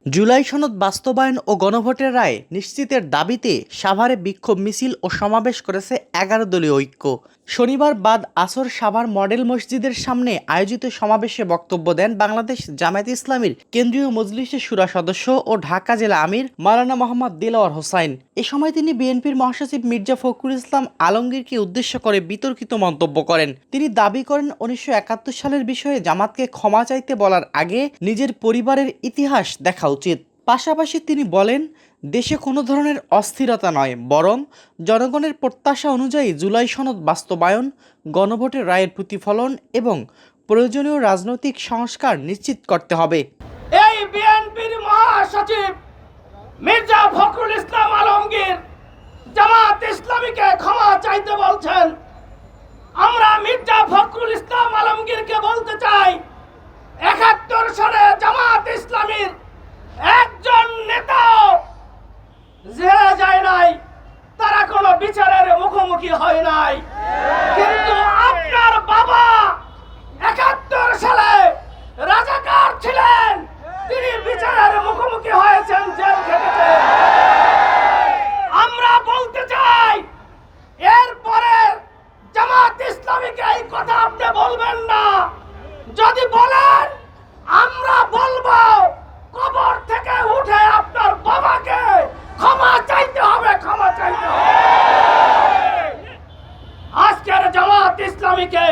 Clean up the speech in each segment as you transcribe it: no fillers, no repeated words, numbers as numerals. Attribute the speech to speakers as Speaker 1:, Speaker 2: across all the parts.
Speaker 1: জুলাই সনদ বাস্তবায়ন ও গণভোটের রায় নিশ্চিতের দাবিতে সাভারে বিক্ষোভ মিছিল ও সমাবেশ করেছে 11 দলীয় ঐক্য। শনিবার বাদ আসর সাভার মডেল মসজিদের সামনে আয়োজিত সমাবেশে বক্তব্য দেন বাংলাদেশ জামায়াতে ইসলামীর কেন্দ্রীয় মজলিসের শুরা সদস্য ও ঢাকা জেলা আমির মাওলানা মোহাম্মদ দিলওয়ার হোসাইন। এ সময় তিনি বিএনপির মহাসচিব মির্জা ফখরুল ইসলাম আলমগীরকে উদ্দেশ্য করে বিতর্কিত মন্তব্য করেন। তিনি দাবি করেন 1971 সালের বিষয়ে জামাতকে ক্ষমা চাইতে বলার আগে নিজের পরিবারের ইতিহাস দেখা উচিত। পাশাপাশি তিনি বলেন, দেশে কোনো ধরনের অস্থিরতা নয়, বরং জনগণের প্রত্যাশা অনুযায়ী জুলাই সনদ বাস্তবায়ন, গণভোটের রায়ের প্রতিফলন এবং প্রয়োজনীয় রাজনৈতিক সংস্কার নিশ্চিত করতে হবে।
Speaker 2: এই বিএনপির মহাসচিব মির্জা ফখরুল ইসলাম আলমগীর জামাত ইসলামীকে ক্ষমা চাইতে বলছেন। আমরা মির্জা ফখরুল ইসলাম আলমগীরকে বলতে চাই, 71 সালে জামাত ইসলামীর একজন নেতাও জেলে যায় নাই, তারা কোনো বিচারের মুখোমুখি হয় নাই। কিন্তু আপনার বাবা 71 সালে রাজাকার ছিলেন, তিনি বিচারের মুখোমুখি হয়েছেন, জেল খেটেছেন। আমরা বলতে চাই, এরপরে জামাত ইসলামীকে এই কথা আপনি বলবেন না। যদি বলেন, আমরা বলবো কবর থেকে উঠে আপনার বাবাকে ক্ষমা চাইতে হবে, ক্ষমা চাইতে হবে। আজকের জামাত ইসলামীকে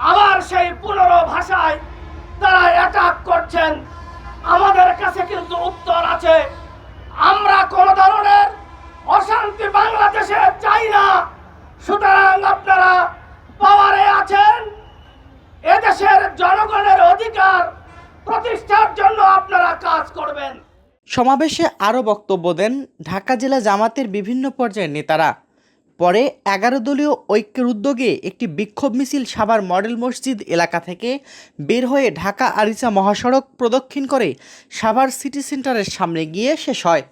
Speaker 2: আবার সেই পুনর্ভাষায় তারা অ্যাটাক করছেন। আমাদের কাছে কিন্তু উত্তর আছে। আমরা কোন ধরনের অশান্তি বাংলাদেশে চাই না। সুতরাং আপনারা পাওয়ারে আছেন, এদেশের জনগণের অধিকার প্রতিষ্ঠার জন্য আপনারা কাজ করবেন।
Speaker 1: সমাবেশে আরও বক্তব্য দেন ঢাকা জেলা জামাতের বিভিন্ন পর্যায়ের নেতারা। পরে 11 দলীয় ঐক্যের উদ্যোগে একটি বিক্ষোভ মিছিল সাভার মডেল মসজিদ এলাকা থেকে বের হয়ে ঢাকা আরিচা মহাসড়ক প্রদক্ষিণ করে সাভার সিটি সেন্টারের সামনে গিয়ে শেষ হয়।